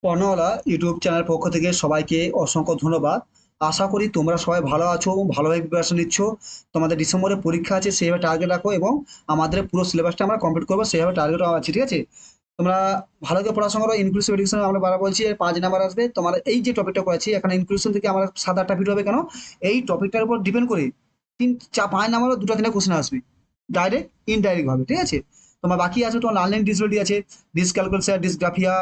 পর্ণওয়ালা YouTube channel পক্ষ থেকে সবাইকে অসংখ্য ধন্যবাদ। আশা করি তোমরা সবাই ভালো আছো এবং ভালোভাবে প্রিপারেশন নিচ্ছ। তোমাদের ডিসেম্বরে পরীক্ষা আছে, সেইভাবে টার্গেট রাখো এবং আমাদের পুরো সিলেবাসটা আমরা কমপ্লিট করবো, সেইভাবে টার্গেট আছে, ঠিক আছে? তোমরা ভালো করে পড়াশোনা করো। ইনক্লুসিভ এডুকেশন আমরা বারবার বলছি, এর 5 নাম্বার আসবে। তোমার এই যে টপিকটা করেছি এখানে ইনক্লুশন থেকে আমার 7-8টা ভিডিও হবে। কেন? এই টপিকটার উপর ডিপেন্ড করে 5 নাম্বারও 2টা 3টা কোশ্চেন আসবে, ডাইরেক্ট ইনডাইরেক্ট ভাবে, ঠিক আছে? তোমার বাকি আছে, তোমার লার্নিং ডিসবিলিটি আছে, ডিসক্যালকুলেশন, ডিসগ্রাফিয়া,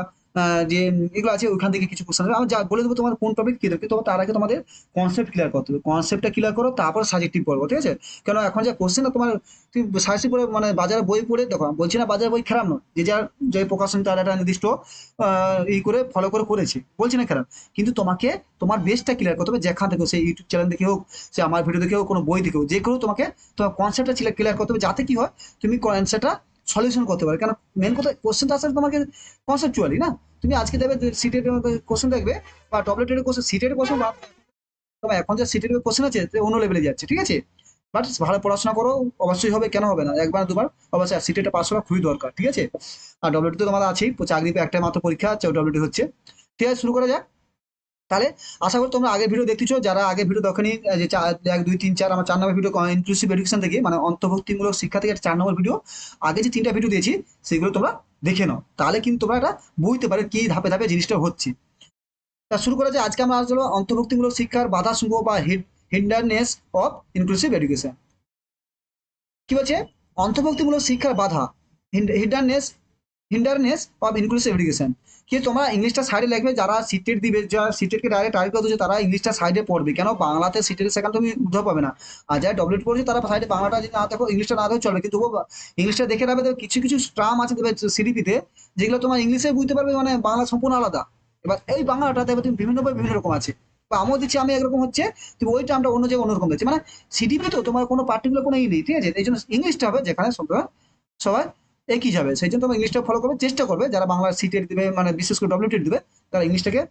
যে এগুলো আছে, ওইখান থেকে কিছু কোশ্চেন আমি যা বলে দেবো তোমার কোন টপিক কি দেবে। তো তার আগে তোমাদের কনসেপ্ট ক্লিয়ার করতে হবে, কনসেপ্টটা ক্লিয়ার করো, তারপর সাজেক্টিভ পড়বো, ঠিক আছে? কেন এখন যা কোশ্চেন না তোমার, তুমি সাজেক্টিভ পড়ে মানে বাজারে বই পড়ে দেখো, বলছি না বাজারে বই খারাপ নয়, যে যার যে প্রকাশন তার একটা নির্দিষ্ট ই করে ফলো করে করেছে, বলছি না খারাপ। কিন্তু তোমাকে তোমার বেসটা ক্লিয়ার করতে হবে, যেখান থেকে সেই ইউটিউব চ্যানেল দেখে হোক, সে আমার ভিডিও দেখে হোক, কোনো বই দেখে হোক, যে কেউ তোমাকে তোমার কনসেপ্টটা ক্লিয়ার করতে হবে, যাতে কি হয় তুমি অ্যান্সারটা সলিউশন করতে পারো। কেন? মেন কথা কোশ্চেনটা আসলে তোমাকে কনসেপচুয়ালি না। তুমি আজকে দেবে সিটের কোশ্চেন দেখবে, বা ডব্লিউটের কোশ্চেন, সিটের কোশ্চেন, বা তোমার এখন যে সিটের কোশ্চেন আছে সে অন্য লেভেলে যাচ্ছে, ঠিক আছে? বাট ভালো পড়াশোনা করো, অবশ্যই হবে, কেন হবে না? একবার দুবার অবশ্যই সিটেটা পাস করা খুবই দরকার, ঠিক আছে? আর ডব্লিউটি তো তোমার আছেই, চাকরি একটা মাত্র পরীক্ষা আছে, ডব্লিউটি হচ্ছে। ঠিক আছে, শুরু করা যাক তাহলে। আশা করি তোমরা আগের ভিডিও দেখতেছো, যারা আগের ভিডিও দেখনি, যে 1 2 3 4 আমার 4 নম্বর ভিডিও ইনক্লুসিভ এডুকেশন থেকে, মানে অন্তর্ভুক্তিমূলক শিক্ষা থেকে 4 নম্বর ভিডিও, আগে যে 3টা ভিডিও দিয়েছি সেগুলো তোমরা দেখে নাও, তাহলে কিন্তু তোমরা এটা বুঝতে পারে কি ধাপে ধাপে জিনিসটা হচ্ছে। তা শুরু করা যায়। আজকে আমরা আসলে অন্তর্ভুক্তিমূলক শিক্ষার বাধা সমূহ বা হিন্ডারনেস অফ ইনক্লুসিভ এডুকেশন। কি বলছে? অন্তর্ভুক্তিমূলক শিক্ষার বাধা, হিন্ডারনেস, হিন্ডারনেস অফ ইনক্লুসিভ এডুকেশন। কি তোমরা ইংলিশটা সাইডে লিখবে, যারা সিটেট দিবে, যারা সিটেটকে ডাইরেক্ট টার্গেট করছে, তারা ইংলিশটা সাইডে পড়বে। কেন? বাংলাতে সিটেট সেখানে তুমি উদ্ধব পাবে না। আর যারা ডব্লিউট পড়ছে তারা সাইডে বাংলাটা যদি না দেখো, ইংলিশটা না দেখো চলবে, কিন্তু ইংলিশটা দেখে রাখবে। দেখবে কিছু কিছু ট্রাম আছে দেবে সিডিপিতে, যেগুলো তোমার ইংলিশে বুঝতে পারবে, মানে বাংলা সম্পূর্ণ আলাদা। এবার এই বাংলাটা দেখবে তুমি বিভিন্ন বিভিন্ন রকম আছে, বা আমিও দিচ্ছি, আমি একরকম হচ্ছে, তুমি ওই টার্মটা অন্য জায়গায় অন্যরকম দিচ্ছে, মানে সিডিপি তো তোমার কোনো পার্টিকুলার কোনো ই নেই, ঠিক আছে? এই জন্য ইংলিশটা হবে যেখানে সবাই সবাই একই যাবে, সেই জন্য তোমরা ইংলিশটা ফলো করবে, চেষ্টা করবে। যারা বাংলা সিটেট দিবে, মানে বিশেষ করে ডব্লিউটেট দিবে, তারা ইংলিশটাকে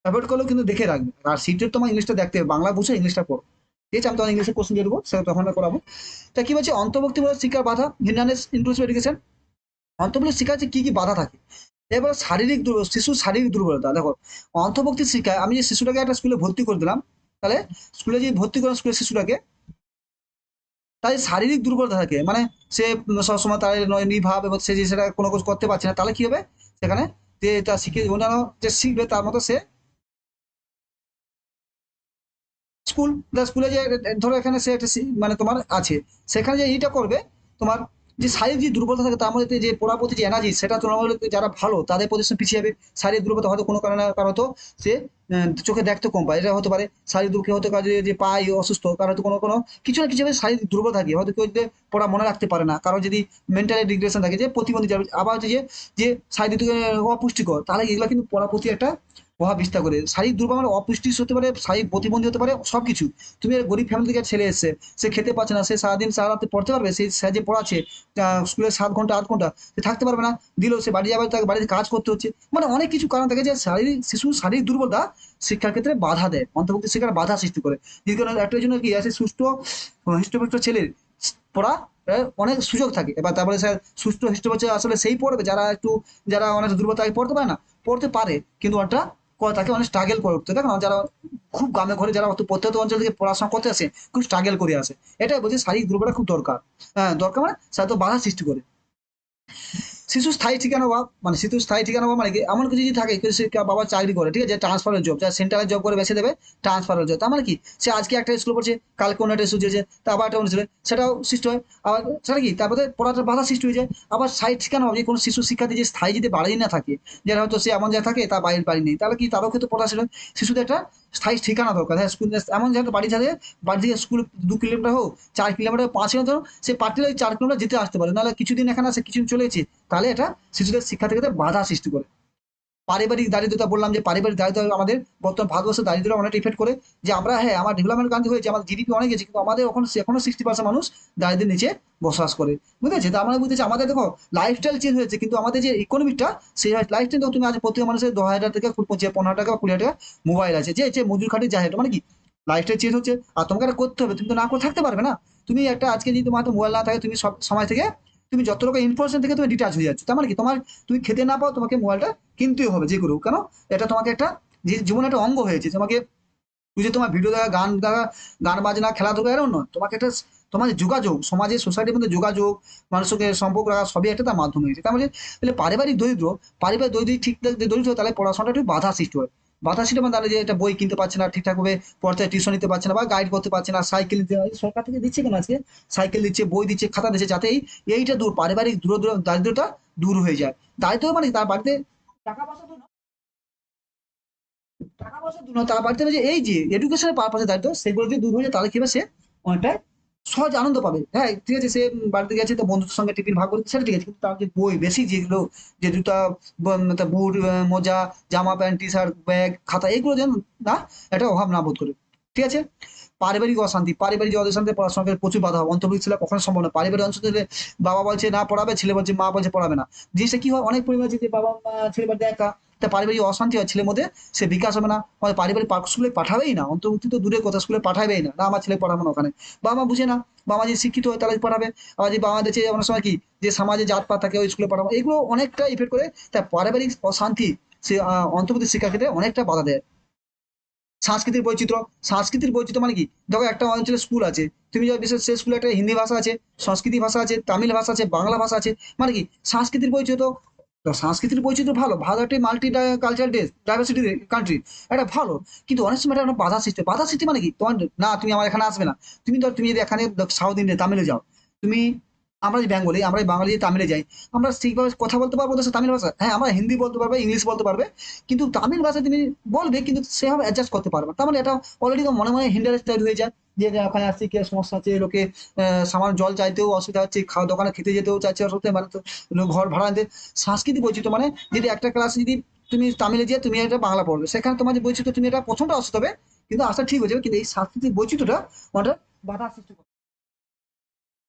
অ্যাভয়েড করলেও কিন্তু দেখে রাখবে। আর সিটেট তোমার ইংলিশটা দেখতে হবে, বাংলা বুঝে ইংলিশটা পড়ো, ঠিক আছে? আমি তোমার ইংলিশে কোশ্চেন দিয়ে দেবো, সেটা তখন করাবো। তা কি বলছে? অন্তর্ভুক্তিমূলক শিক্ষার বাধা, হিন্ডারনেস ইনক্লুসিভ এডুকেশন। অন্তর্ভুক্তি শিক্ষার যে কি কি বাধা থাকে, এবার শারীরিক শিশুর শারীরিক দুর্বলতা। দেখো, অন্তর্ভুক্তি শিক্ষায় আমি যে শিশুটাকে একটা স্কুলে ভর্তি করে দিলাম, তাহলে স্কুলে যে ভর্তি করলাম স্কুলের শিশুটাকে, তাই শারীরিক দুর্বলতা থাকে, মানে সে সবসময় তার নির্ভাব, এবং সে যে সেটা কোনো কিছু করতে পারছে না, তাহলে কি হবে সেখানে? যে তার শিখে অন্যান্য যে শিখবে তার মতো সে স্কুলে যে, ধরো এখানে সে একটা মানে তোমার আছে, সেখানে যে এইটা করবে, তোমার যে শারীরিক যে দুর্বলতা থাকে, তার মধ্যে যে পড়ার প্রতি যে এনার্জি, সেটা তুলনামূলক যারা ভালো তাদের প্রতি পিছিয়ে যাবে। শারীরিক দুর্বলতা হয়তো কোনো কারণে কারো তো সে চোখে দেখতে কম পায়, এটা হতে পারে। শারীরিক দুঃখে হতে পারে যে পায় অসুস্থ, কারো হয়তো কোনো কোনো কিছু না কিছু শারীরিক দুর্বল থাকে, হয়তো কেউ যদি পড়া মনে রাখতে পারে না, কারো যদি মেন্টালি ডিগ্রেশন থাকে, যে প্রতিবন্ধী যাবে। আবার হচ্ছে যে যে শারীরিক অপুষ্টিকর, তাহলে এগুলো কিন্তু পড়ার প্রতি একটা প্রভাব বিস্তার করে। শারীরিক দুর্বল মানে অপুষ্টি হতে পারে, শারীরিক প্রতিবন্ধী হতে পারে, সবকিছু। তুমি এক গরিব ফ্যামিলি থেকে ছেলে এসছে, সে খেতে পাচ্ছে না, সে সারাদিন সারা রাতে পড়তে পারবে? সেই সে যে পড়াচ্ছে স্কুলে 7 ঘন্টা 8 ঘন্টা, সে থাকতে পারবে না। দিলেও সে বাড়ি যাবে, তাকে বাড়িতে কাজ করতে হচ্ছে। মানে অনেক কিছু কারণ থাকে যে শিশুর শারীরিক দুর্বলতা শিক্ষার ক্ষেত্রে বাধা দেয়, অন্তর্ভুক্তি শিক্ষার বাধা সৃষ্টি করে। যে কারণে একটার জন্য কি আছে, সুস্থ হৃষ্টপুষ্ট ছেলের পড়া অনেক সুযোগ থাকে। এবার তারপরে স্যার সুস্থ হৃষ্টপুষ্ট আসলে সেই পড়বে যারা একটু, যারা অনেক দুর্বলতা পড়তে পারে না, পড়তে পারে কিন্তু ওটা তাকে অনেক স্ট্রাগল করতে, দেখো না, যারা খুব গ্রামে ঘরে যারা অত প্রত্যন্ত অঞ্চল থেকে পড়াশোনা করতে আসে, খুব স্ট্রাগল করে আসে। এটাই বলছি, শারীরিক দুর্বলতা খুব দরকার। হ্যাঁ দরকার, মানে সে তো বাধা সৃষ্টি করে। শিশু স্থায়ী ঠিকানা অভাব, মানে শিশু স্থায়ী ঠিকানা অভাব মানে কি, এমন কিছু যদি থাকে সে বাবা চাকরি করে, ঠিক আছে, ট্রান্সফারের জব, যা সেন্ট্রাল জব করে বেছে দেবে, ট্রান্সফারের জব, তার মানে কি সে আজকে একটা স্কুল পড়ছে, কালকে অন্য একটা স্কুল যেছে, তা আবার একটা অন্য স্কুলে, সেটাও সৃষ্টি হয়। আবার সেটা কি, তারপরে পড়াটা বাধা সৃষ্টি হয়ে যায়। আবার স্থায়ী ঠিকানা অভাব, যে কোনো শিশু শিক্ষার্থী যে স্থায়ী যদি বাড়ি না থাকে, যারা হয়তো সে এমন জায়গায় থাকে তার বাড়ির বাড়ি নেই, তাহলে কি তারও ক্ষেত্রে পড়াশোনা, শিশুদের একটা স্থায়ী ঠিকানা দরকার। হ্যাঁ, স্কুল এমন জায়গায় বাড়ি থাকে, বাড়ি থেকে স্কুল 2 কিলোমিটার হোক, 4 কিলোমিটার, 5 কিলোমিটার, সে পার্টিকুলার 4 কিলোমিটার যেতে আসতে পারে, নাহলে কিছুদিন এখানে আসে, কিছুদিন চলে গেছে, তাহলে এটা শিশুদের শিক্ষা থেকে বাধা সৃষ্টি করে। পারিবারিক দারিদ্রতা, বললাম যে পারিবারিক দারিদ্র আমাদের বর্তমান ভারতবর্ষের দারিদ্র অনেক ইফেক্ট করে। যে আমরা, হ্যাঁ, আমার ডেভেলপমেন্ট কান্ট্রি হয়েছে, আমাদের জিডিপি অনেক গেছে, কিন্তু আমাদের এখনো 60% মানুষ দারিদ্রের নিচে বসবাস করে, বুঝেছে? তো আমরা বুঝতেছি আমাদের, দেখো, লাইফস্টাইল চেঞ্জ হয়েছে, কিন্তু আমাদের যে ইকোনমিকটা, সেই লাইফস্টাইল, তুমি আজ প্রত্যেক মানুষের 10,000 থেকে 15,000 টাকা 20,000 টাকা মোবাইল আছে, যে যে মজুর খাটি যায়, মানে কি লাইফস্টাইল চেঞ্জ হচ্ছে। আর তোমাকে এটা করতে হবে, তুমি তো না করে থাকতে পারবে না। তুমি একটা আজকে যদি তোমার মোবাইল না থাকে, তুমি সব সময় থেকে তুমি যত রকম ইনফরমেশন থেকে তুমি ডিটাচ হয়ে যাচ্ছ, তার মানে কি তোমার, তুমি খেতে না পাও তোমাকে মোবাইলটা কিনতেই হবে যে করো কেন, এটা তোমাকে একটা জীবনের একটা অঙ্গ হয়েছে তোমাকে। তুই যে তোমার ভিডিও দেখা, গান দেখা, গান বাজনা, খেলাধুলা এরকম নয়, তোমাকে একটা তোমার যে যোগাযোগ, সমাজে সোসাইটির মধ্যে যোগাযোগ, মানুষের সঙ্গে সম্পর্ক রাখা সবই একটা তার মাধ্যম হয়েছে। তার মানে তাহলে পারিবারিক দরিদ্র ঠিক দরিদ্র, তাহলে পড়াশোনাটা একটু বাধা সৃষ্টি হয়। বাধা সৃষ্টি মানে তাহলে যে একটা বই কিনতে পারছে না ঠিকঠাকভাবে, পড়তে টিউশন নিতে পারছে না বা গাইড করতে পারছে না, সাইকেল দিতে হয়, সরকার থেকে দিচ্ছে কেন আজকে, সাইকেল দিচ্ছে, বই দিচ্ছে, খাতা দিচ্ছে, যাতে এইটা দূর, পারিবারিক দারিদ্রতা দূর হয়ে যায়। দারিদ্র মানে তার বাড়িতে টাকা পয়সা তো নয়, টাকা পয়সা দূর নয়, তার বাড়িতে যে এই যে এডুকেশনের পারপাসে দায়িত্ব, সেগুলো যদি দূর হয়ে যায়, তাহলে কি হবে, সে অনেকটা সহজ আনন্দ পাবে। হ্যাঁ ঠিক আছে, সে বাড়িতে গেছে তো বন্ধুদের সঙ্গে টিফিন ভাগ করে সেটা ঠিক আছে, কিন্তু তার যে বই বেশি যেগুলো, যে জুতা, তার বুট, মোজা, জামা প্যান্ট, টি শার্ট, ব্যাগ, খাতা, এগুলো যেন না, এটা অভাব না বোধ করে। ঠিক আছে। পারিবারিক অশান্তি পড়াশোনাকে প্রচুর বাধা হবে, অন্তর্ভুক্ত ছেলে কখনো সম্ভব না। পারিবারিক অঞ্চল থেকে বাবা বলছে না পড়াবে, ছেলে বলছে, মা বলছে পড়াবে না, জিনিসটা কি হয়, অনেক পরিবার আছে যে বাবা মা ছেলে বাড়িতে একা, তা পারিবারিক অশান্তি হয় ছেলের মধ্যে, সে বিকাশ হবে না, হয় পারিবারিক স্কুলে পাঠাবেই না, অন্তর্ভুক্তি তো দূরের কথা, স্কুলে পাঠাবেই না, না আমার ছেলে পড়াবো না ওখানে, বাবা মা বুঝে না, বাবা মা যদি শিক্ষিত হয় তাহলে পড়াবে, আবার যে বাবা মা দেখছে অনেক সময় কি, যে সমাজে জাত পাত থাকে ওই স্কুলে পড়াবো, এগুলো অনেকটা ইফেক্ট করে, তাই পারিবারিক অশান্তি সে অন্তর্ভুক্তি শিক্ষার ক্ষেত্রে অনেকটা বাধা দেয়। সাংস্কৃতিক বৈচিত্র্য, সাংস্কৃতিক বৈচিত্র্য মানে কি, দেখো একটা অঞ্চলে স্কুল আছে, তুমি যদি বিশেষ সেই স্কুলে একটা হিন্দি ভাষা আছে, সংস্কৃতি ভাষা আছে, তামিল ভাষা আছে, বাংলা ভাষা আছে, মানে কি সাংস্কৃতিক বৈচিত্র্য। তো সাংস্কৃতিক বৈচিত্র্য ভালো, ভারত একটি মাল্টি কালচারাল দেশ, ডাইভার্সিটি কান্ট্রি, এটা ভালো, কিন্তু অনেক সময় এটা একটা বাধা সৃষ্টি মানে কি, তোমার না তুমি আমার এখানে আসবে না, তুমি যদি এখানে সাউথ ইন্ডিয়া তামিলে যাও, তুমি, আমরা যে বেঙ্গলি, আমরা বাঙালি তামিলে যাই, আমরা ঠিকভাবে কথা বলতে পারবো ওদের সাথে তামিল ভাষা, হ্যাঁ আমরা হিন্দি বলতে পারবে, ইংলিশ বলতে পারবে, কিন্তু তামিল ভাষা তুমি বলবে কিন্তু সেভাবে অ্যাডজাস্ট করতে পারবে না। তার মানে এটা অলরেডি মনে মনে হিন্ডারেন্স তৈরি হয়ে যায়, যে ওখানে আসছে কি সমস্যা আছে, লোকে সামান্য জল চাইতেও অসুবিধা হচ্ছে, খাওয়া দোকানে খেতে যেতেও চাইছে অসুবিধা, মানে তো ঘর ভাড়া নিতে। সাংস্কৃতিক বৈচিত্র্য মানে যদি একটা ক্লাসে যদি তুমি তামিলে যেয়ে তুমি এটা বাংলা পড়বে, সেখানে তোমার যে বৈচিত্র্য, তুমি এটা প্রথমটা আসতে হবে, কিন্তু আসা ঠিক হয়ে যাবে, কিন্তু এই সাংস্কৃতিক বৈচিত্র্যটা ওটা বাধা সৃষ্টি করে।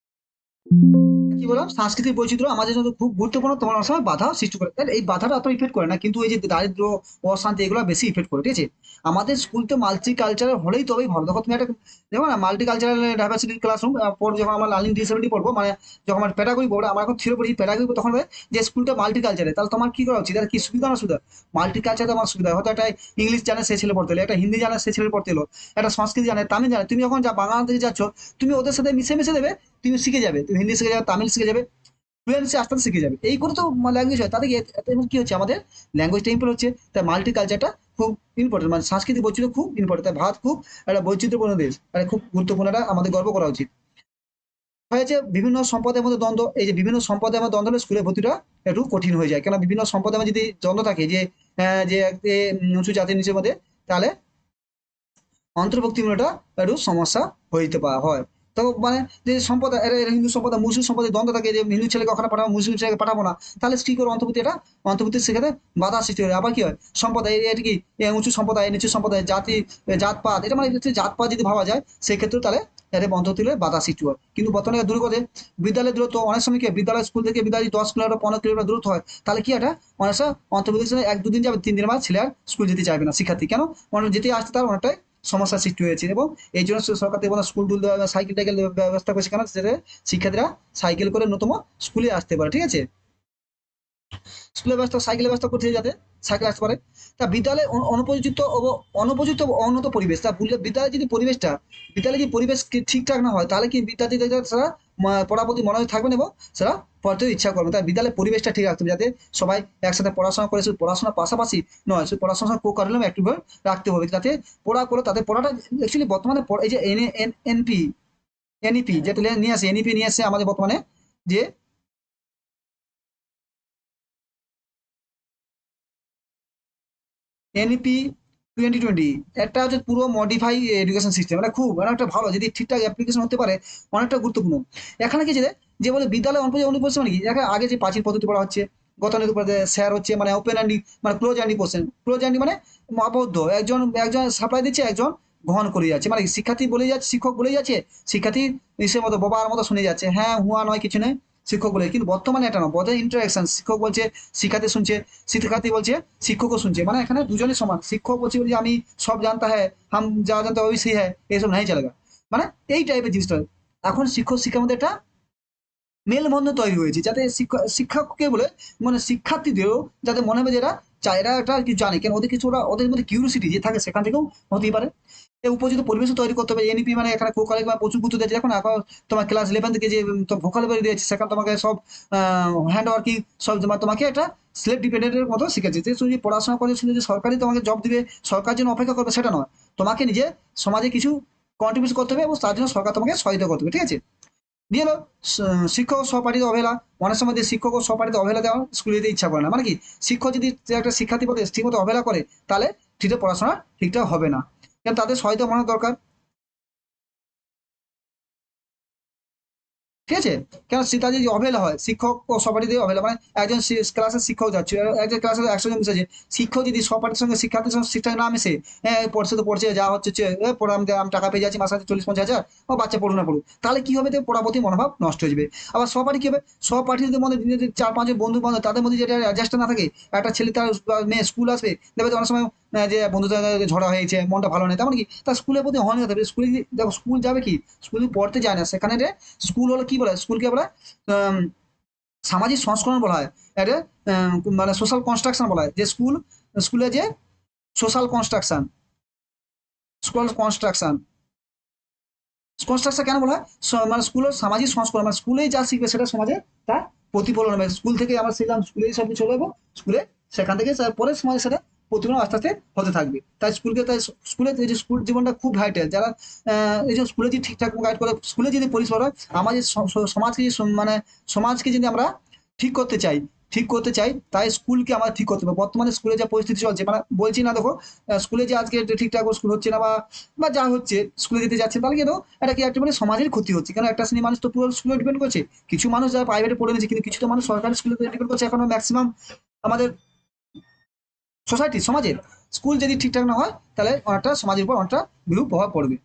কি বললাম, সাংস্কৃতিক বৈচিত্র্য আমাদের জন্য খুব গুরুত্বপূর্ণ, তোমার অনেক সময় বাধা সৃষ্টি করে, তাহলে এই বাধাটা অত ইফেক্ট করে না, কিন্তু এই যে দারিদ্র, অশান্তি, এগুলো বেশি ইফেক্ট করে। ঠিক আছে, আমাদের স্কুল তো মাল্টি কালচারাল হলেই তবেই ভালো। দেখো তুমি একটা, দেখো না মাল্টি কালচারাল ডাইভার্সিটি ক্লাসরুম পড়ো, যখন আমার লার্নিং ডিসেবিলিটি পড়বো, মানে যখন আমার প্যাডাগজি পড়বো, আমার এখন থিওরি পড়ি প্যাডাগজি, তখন হবে যে স্কুলটা মাল্টি কালচারাল, তাহলে তোমার কি করা উচিত, আর কি সুবিধা না সুবিধা, মাল্টি কালচার আমার সুবিধা, হয়তো একটা ইংলিশ জানে সে ছেলে পড়তে এলো, একটা হিন্দি জানে সে ছেলে পড়তে এলো, একটা সংস্কৃত জানে, তামিল জানে, তুমি যখন যা বাংলাদেশে যাচ্ছ, তুমি ওদের সাথে মিশে মিশে দেবে, তুমি শিখে যাবে, তুমি হিন্দি শিখে যাবে, তামিল শিখে যাবে, ফ্লুয়েন্সি আস্তে আস্তে শিখে যাবে, এই করে তো ল্যাঙ্গুয়েজ হয়, তাতে কি হচ্ছে, আমাদের ল্যাঙ্গুয়েজটা ইম্প্রুভ হচ্ছে। তাই মাল্টি কালচারটা খুব ইম্পর্টেন্ট, মানে সাংস্কৃতিক বৈচিত্র্য খুব ইম্পর্টেন্ট, তাই ভারত খুব একটা বৈচিত্র্যপূর্ণ দেশ, মানে খুব গুরুত্বপূর্ণ, এটা আমাদের গর্ব করা উচিত। হয়েছে বিভিন্ন সম্পদের মধ্যে দ্বন্দ্ব, এই যে বিভিন্ন সম্পদের মধ্যে দ্বন্দ্ব হলে স্কুলে ভর্তিটা একটু কঠিন হয়ে যায়, কেন বিভিন্ন সম্পদের মধ্যে যদি দ্বন্দ্ব থাকে, যে যে উঁচু জাতির নিচের মধ্যে, তাহলে অন্তর্ভুক্তিমূলকটা একটু সমস্যা হইতে হয়। তো মানে যে সম্প্রদায়, এরা হিন্দু সম্প্রদায় মুসলিম সম্প্রদায় দ্বন্দ্ব থাকে, যে হিন্দু ছেলেকে ওখানে পাঠাবো, মুসলিম ছেলেকে পাঠাবো না, তাহলে কি করে অন্তর্ভুক্তি, এটা অন্তর্ভুক্তি সেখানে বাধা সৃষ্টি হয়। আবার কি হয়, সম্প্রদায় এটা কি, উঁচু সম্প্রদায় নিচু সম্প্রদায়, জাতি, জাতপাত, এটা মানে হচ্ছে জাতপাত যদি ভাবা যায়, সেক্ষেত্রে তাহলে এর অন্তর্ভুক্তি হলে বাধা সৃষ্টি হয়। কিন্তু বর্তমানে দূর করে বিদ্যালয়ের দূরত্ব, অনেক সময় কি হয়, বিদ্যালয় স্কুল থেকে বিদ্যালয় 10 কিলোমিটার 15 কিলোমিটার দূরত্ব হয়, তাহলে কি এটা অনেক সময় অন্তর্ভুক্তির জন্য 1-2 দিন যাবে, 3 দিনের बाद ছেলে আর স্কুল যেতে চাইবে না, শিক্ষার্থী কেন, অনেক যেতে আসতে তার অনেকটাই সমস্যার সৃষ্টি হয়েছে, এবং এই জন্য সরকার থেকে স্কুল টুল সাইকেল টাইকেল ব্যবস্থা করেছে, কেন সেটা শিক্ষার্থীরা সাইকেল করে নতুন স্কুলে আসতে পারে। ঠিক আছে, স্কুলের ব্যবস্থা, সাইকেলের ব্যবস্থা করতে হবে, যাতে সাইকেল আসতে পারে। তা বিদ্যালয়ে অনুপযুক্ত অনুপযুক্ত অনুন্নত পরিবেশ, তা বিদ্যালয়ে যদি পরিবেশটা, বিদ্যালয়ে যদি পরিবেশ ঠিকঠাক না হয়, তাহলে কি বিদ্যার্থীদের তারা পড়ার প্রতি মনোযোগ থাকবে না, এবং সেটা পড়তেও ইচ্ছা করবে। তাই বিদ্যালয়ের পরিবেশটা ঠিক রাখতে হবে, যাতে সবাই একসাথে পড়াশোনা করে, শুধু পড়াশোনার পাশাপাশি নয়, শুধু পড়াশোনার কো কারিকুলাম অ্যাক্টিভ রাখতে হবে, যাতে পড়া করে তাদের পড়াটা অ্যাকচুয়ালি বর্তমানে এই যে এনপি এনইপি যেটা নিয়ে আসে, এনইপি নিয়ে আসে আমাদের বর্তমানে, যে এনইপি 2020, একটা হচ্ছে পুরো মডিফাই এডুকেশন সিস্টেম, এটা খুব মানে একটা ভালো, যদি ঠিকঠাক অ্যাপ্লিকেশন হতে পারে, অনেকটা গুরুত্বপূর্ণ। এখানে কি যে বলে বিদ্যালয় অনুপস্থিত মানে কি, দেখা আগে যে প্রাচীর পদ্ধতি পড়া হচ্ছে, গতানুগতিক পদ্ধতি, স্যার হচ্ছে মানে ওপেন অ্যান্ড মানে close and question, close and মানে আবদ্ধ, একজন একজন সাপ্লাই দিচ্ছে, একজন গ্রহণ করে যাচ্ছে, মানে শিক্ষার্থী বলে যাচ্ছে, শিক্ষক বলে যাচ্ছে, শিক্ষার্থী নিশ্চয় মতো বাবার মতো শুনে যাচ্ছে, হ্যাঁ হুয়া নয় কিছু নেই, শিক্ষক বলে। কিন্তু বর্তমানে এটা না, বোধহয় ইন্টারাকশন, শিক্ষক বলছে শিক্ষার্থী শুনছে, শিক্ষার্থী বলছে শিক্ষকও শুনছে, মানে এখানে দুজনই সমান, শিক্ষক বলছে বলে আমি সব জানতা হ্যাঁ, হাম যা জানতা ওই সি হ্যাঁ, এইসব নাই চলেগা, মানে এই টাইপের জিনিসটা। এখন শিক্ষক শিক্ষার মধ্যে একটা মেলবন্ধন তৈরি হয়েছে, যাতে শিক্ষককে বলে মানে শিক্ষার্থীদেরও যাতে মনে হবে যে এরা চায়, এরা একটা কিছু জানে, কেন ওদের কিছু, ওরা ওদের মধ্যে কিউরিসিটি যে থাকে সেখান থেকেও হতেই পারে। এই উপযুক্ত পরিবেশও তৈরি করতে হবে। এনইপি মানে এখানে কো কারিকুলাম প্রচুর গুরুত্ব দিয়েছে। দেখো না এখন তোমার ক্লাস 11 থেকে যে ভোকাবুলারি দিয়েছে, সেখানে তোমাকে সব হ্যান্ড ওয়ার্কিং সব তোমাকে একটা সেলফ ডিপেন্ডেন্টের মতো শিখেছে। যে শুধু যে পড়াশোনা করে শুধু যে সরকারি তোমাকে জব দিবে, সরকার জন্য অপেক্ষা করবে সেটা নয়, তোমাকে নিজে সমাজে কিছু কন্ট্রিবিউট করতে হবে এবং তার জন্য সরকার তোমাকে সহায়তা করতে হবে, ঠিক আছে। দিয়ে হলো শিক্ষক ও সহপাঠীদের অবহেলা। অনেক সময় যে শিক্ষক ও সহপাঠীদের অবহেলা দেওয়া স্কুলে যেতে ইচ্ছা করে না, মানে কি শিক্ষক যদি যে একটা শিক্ষার্থী পথে ঠিকমতো অবহেলা করে, তাহলে ঠিকঠাক পড়াশোনা ঠিকঠাক হবে না। কারণ তাদের সহায়তা মনে দরকার, ঠিক আছে। কেন সেটা যদি অবহেলা হয়, শিক্ষক ও সহপাঠীদের অবহেলা, মানে একজন ক্লাসের শিক্ষক যাচ্ছে, একজন ক্লাসে 100 জন মিশেছে, শিক্ষক যদি সহপাঠীর সঙ্গে শিক্ষার্থীর সঙ্গে ঠিকঠাক না মিশে, হ্যাঁ পড়ছে তো পড়ছে, যা হচ্ছে হচ্ছে, পড়া আমি টাকা পেয়ে যাচ্ছি মাসে 40-50 হাজার, ও বাচ্চা পড়ুক না পড়ুক, তাহলে কি হবে, পড়ার প্রতি মনোভাব নষ্ট হয়ে যাবে। আবার সহপাঠী কি হবে, সহপাঠীদের মধ্যে যদি 4-5 জন বন্ধু বান্ধব, তাদের মধ্যে যেটা অ্যাডজাস্ট না থাকে, একটা ছেলে তার মেয়ে স্কুল আসবে, দেখবে তো অনেক সময় যে বন্ধুদের সাথে ঝগড়া হয়েছে, মনটা ভালো নেই, তেমন কি তার স্কুলের প্রতি অনীহা থাকবে। স্কুলে দেখো স্কুল যাবে কি, স্কুলে পড়তে যায় না, সেখানে স্কুল হলো কি বলে, স্কুলকে বলে আম, সামাজিক সংস্করণ বলা হয়। এটা আম, মানে সোশ্যাল কনস্ট্রাকশন বলা হয়, যে স্কুলে যে social construction, school construction, construction কেন বলা হয়, মানে স্কুলের সামাজিক সংস্করণ, মানে স্কুলেই যা শিখবে সেটা সমাজে তার প্রতিফলন হবে। স্কুল থেকে আমরা শিখলাম, স্কুলেই সব কিছু হলো, স্কুলে সেখান থেকে পরে সমাজে সেটা প্রতিফলন আস্তে আস্তে হতে থাকবে। তাই স্কুলকে, তাই স্কুলে এই যে স্কুল জীবনটা খুব ভাইটাল। যারা এই যে স্কুলে যদি ঠিকঠাক গাইড করে, স্কুলে যদি পরিষ্কার হয়, আমাদের সমাজকে মানে সমাজকে যদি আমরা ঠিক করতে চাই, ঠিক করতে চাই, তাই স্কুলকে আমাদের ঠিক করতে হবে। বর্তমানে স্কুলে যা পরিস্থিতি চলছে, মানে বলছি না দেখো, স্কুলে যে আজকে ঠিকঠাক স্কুল হচ্ছে না, বা বা যা হচ্ছে স্কুলে যেতে যাচ্ছে, তাহলে কিন্তু এটা কি একটা মানে সমাজের ক্ষতি হচ্ছে। কারণ একটা শ্রেণী মানুষ তো পুরো স্কুলে ডিপেন্ড করছে, কিছু মানুষ যারা প্রাইভেটে পড়ে নিচ্ছে, কিন্তু কিছু তো মানুষ সরকারি স্কুলে ডিপেন্ড করছে এখনো ম্যাক্সিমাম আমাদের সোসাইটি সমাজের। স্কুল যদি ঠিকঠাক না হয়, তাহলে অনেকটা সমাজের উপর অনেকটা বিরূপ প্রভাব পড়বে।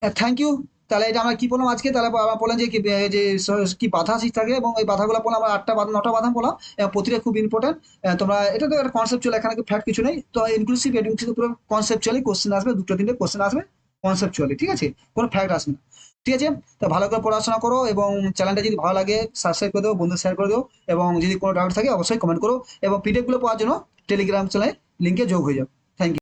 Thank you. তাহলে এটা আমরা কি বললাম আজকে, তাহলে আমরা বললাম যে কি যে কি বাধা শিখতে থাকে, এবং এই বাধাগুলো বললাম আমরা 9টা বাধা বললাম, এবং প্রতিটা খুব ইম্পর্টেন্ট। তোমরা এটা তো একটা কনসেপ্চুয়াল, এখানে ফ্যাক্ট কিছু নেই তো। ইনক্লুসিভ এডুকেশন পুরো কনসেপ্চুয়ালি কোশ্চেন আসবে, 2-3টে কোশ্চেন আসবে কনসেপ্চুয়ালি, ঠিক আছে, কোনো ফ্যাক্ট আসবে না। ঠিক আছে, তো ভালো করে পড়াশোনা করো, এবং চ্যানেলটা যদি ভালো লাগে সাবস্ক্রাইব করে দেবো, বন্ধু শেয়ার করে দেবো, এবং যদি কোনো ডাউট থাকে অবশ্যই কমেন্ট করো, এবং পিডিএফ গুলো পাওয়ার জন্য টেলিগ্রাম চ্যানেলে লিঙ্কে যোগ হয়ে যাও। Thank you.